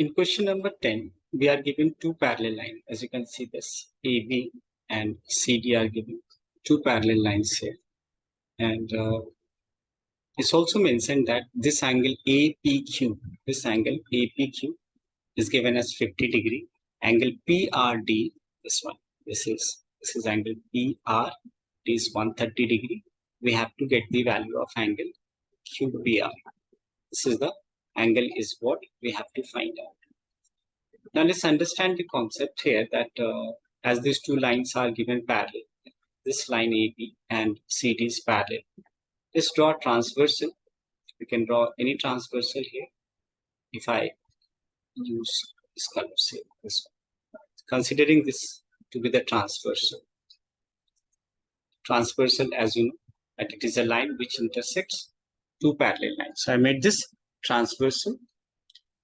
in question number 10, we are given two parallel lines. As you can see, this AB and CD are given two parallel lines here. And it's also mentioned that this angle APQ, is given as 50 degree. Angle PRD, this one, this is angle PRD is 130 degree. We have to get the value of angle QPR. This is the angle is what we have to find out. Now let's understand the concept here that as these two lines are given parallel, this line AB and CD is parallel. Let's draw transversal. We can draw any transversal here. If I use this color, say this one, considering this to be the transversal. Transversal, as you know, that it is a line which intersects two parallel lines. So I made this transversal.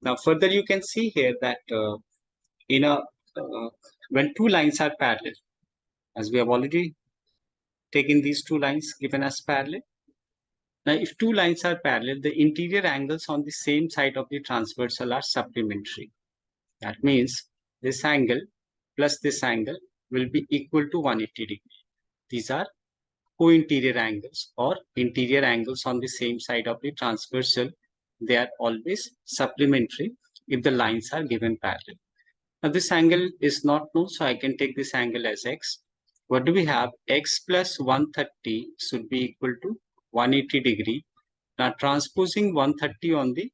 Now further you can see here that when two lines are parallel, as we have already taken these two lines given as parallel. Now if two lines are parallel, the interior angles on the same side of the transversal are supplementary. That means this angle plus this angle will be equal to 180 degree. These are co-interior angles or interior angles on the same side of the transversal. They are always supplementary if the lines are given parallel. Now this angle is not known, so I can take this angle as x. What do we have? X plus 130 should be equal to 180 degree. Now transposing 130 on the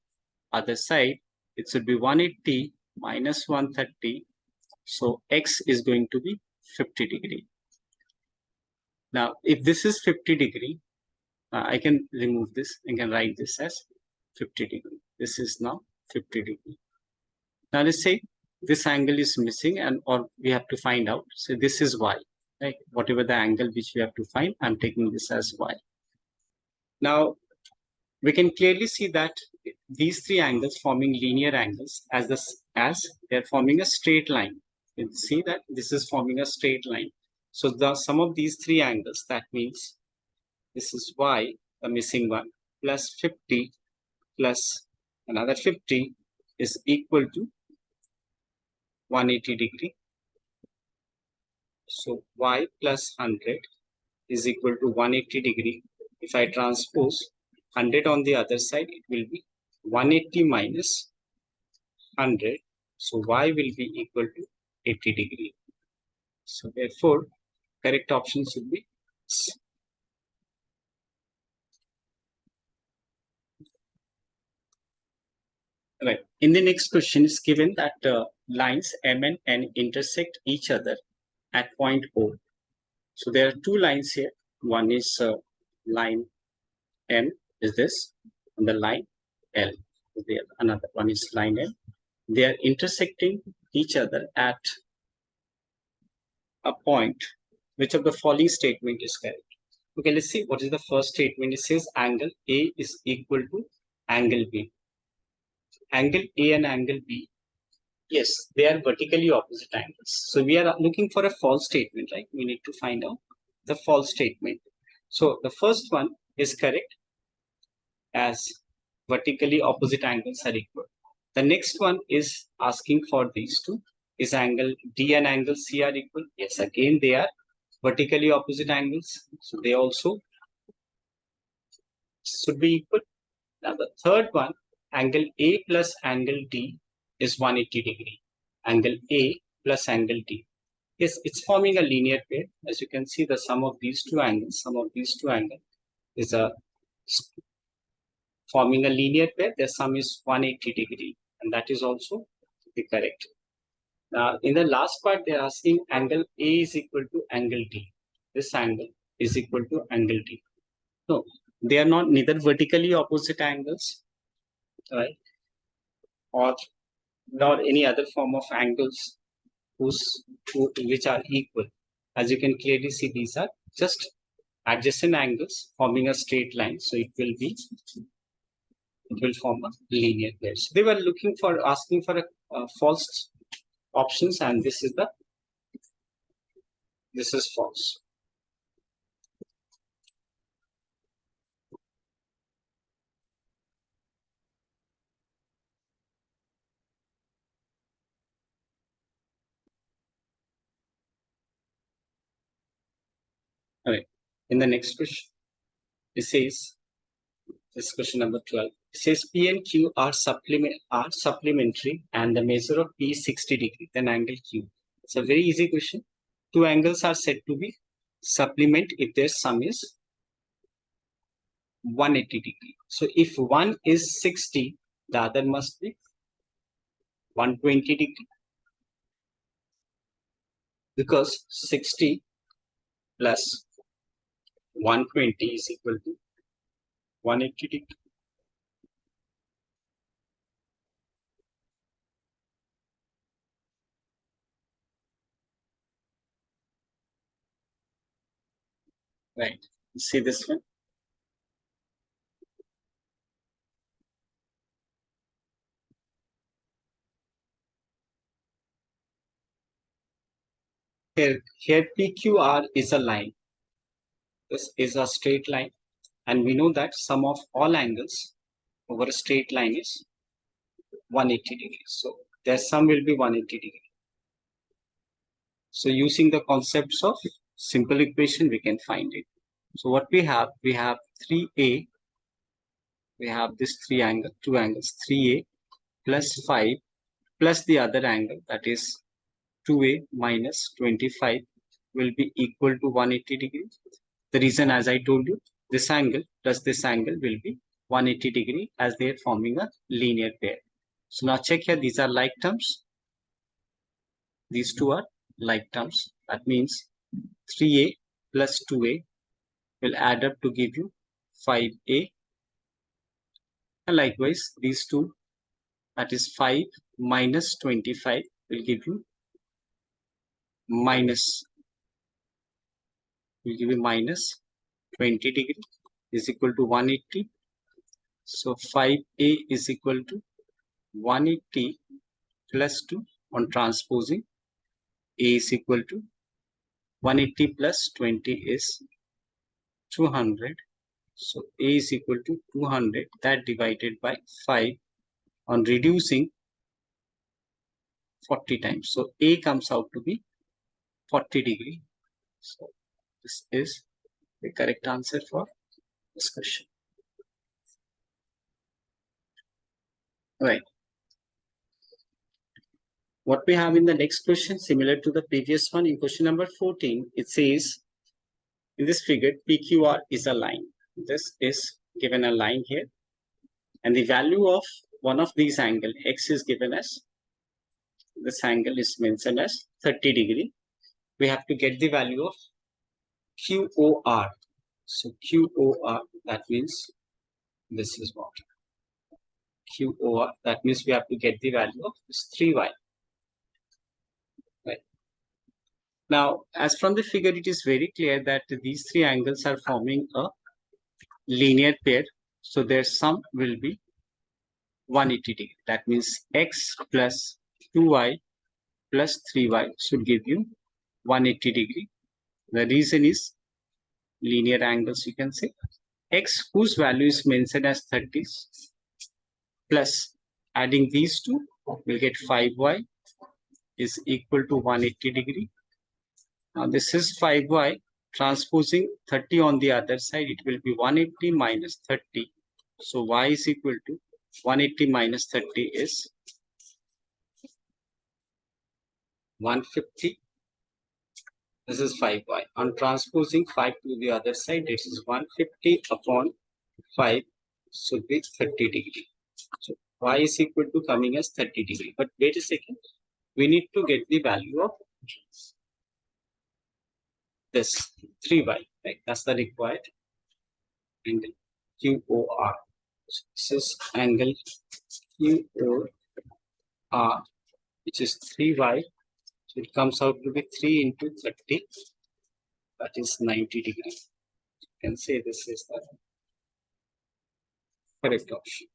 other side, it should be 180 minus 130. So x is going to be 50 degree. Now if this is 50 degree, I can remove this. I can write this as 50 degree. This is now 50 degree. Now let's say this angle is missing and or we have to find out. So this is y, right? Whatever the angle which we have to find, I'm taking this as y. Now we can clearly see that these three angles forming linear angles as they're forming a straight line. You can see that this is forming a straight line. So the sum of these three angles, that means this is y, the missing one, plus 50 plus another 50 is equal to 180 degree. So y plus 100 is equal to 180 degree. If I transpose 100 on the other side, it will be 180 minus 100. So y will be equal to 80 degree. So therefore, correct option should be C. Right. In the next question, is given that lines M and N intersect each other at point O. So there are two lines here. One is line M is this, and the line L is there. Another one is line L. They are intersecting each other at a point. Which of the following statement is correct? Okay, let's see what is the first statement. It says angle A is equal to angle B. Angle A and angle B, yes, they are vertically opposite angles. So we are looking for a false statement, right? We need to find out the false statement. So the first one is correct, as vertically opposite angles are equal. The next one is asking for these two. Is angle D and angle C are equal? Yes, again they are vertically opposite angles. So they also should be equal. Now the third one, angle A plus angle D is 180 degree. Angle A plus angle D. Yes, it's forming a linear pair. As you can see, the sum of these two angles, is forming a linear pair. The sum is 180 degree, and that is also the correct. Now, in the last part, they are asking angle A is equal to angle D. This angle is equal to angle D. No, they are not neither vertically opposite angles, right, or nor any other form of angles which are equal. As you can clearly see, these are just adjacent angles forming a straight line. So it will form a linear pair. So they were asking for a false options, and this is false. All right. In the next question, it says, this question number 12. It says P and Q are supplementary and the measure of P is 60 degree, then angle Q. It's a very easy question. Two angles are said to be supplement if their sum is 180 degree. So if one is 60, the other must be 120 degree, because 60 plus 120 is equal to 180 degree. Right. See this one? Here PQR is a line. This is a straight line. And we know that sum of all angles over a straight line is 180 degrees. So their sum will be 180 degrees. So using the concepts of simple equation, we can find it. So what we have 3a, we have this two angles, 3a plus 5 plus the other angle, that is 2a minus 25 will be equal to 180 degrees. The reason, as I told you, this angle plus this angle will be 180 degree as they are forming a linear pair. So now check here, these are like terms. These two are like terms. That means 3a plus 2a will add up to give you 5a. And likewise, these two, that is 5 minus 25 will give you minus 20 degree is equal to 180. So 5a is equal to 180 plus 2 on transposing. A is equal to 180 plus 20 is 200. So A is equal to 200, that divided by 5 on reducing 40 times. So A comes out to be 40 degree. So this is the correct answer for this question. Right. What we have in the next question, similar to the previous one, in question number 14, it says, in this figure, PQR is a line. This is given a line here. And the value of one of these angle, X, is given as, this angle is mentioned as 30 degree. We have to get the value of QOR. So QOR, that means this is what? QOR, that means we have to get the value of this 3y. Right. Now, as from the figure, it is very clear that these three angles are forming a linear pair. So their sum will be 180 degree. That means X plus 2y plus 3y should give you 180 degree. The reason is linear angles, you can say. X, whose value is mentioned as 30, plus adding these two, we'll get 5y is equal to 180 degree. Now this is 5y, transposing 30 on the other side, it will be 180 minus 30. So y is equal to 180 minus 30 is 150. This is 5y. On transposing 5 to the other side, this is 150 upon 5 should be 30 degree. So y is equal to coming as 30 degree. But wait a second. We need to get the value of this 3y, right? That's the required angle QOR. So this is angle QOR, which is 3y. So it comes out to be 3 into 30. That is 90 degrees. You can say this is the correct option.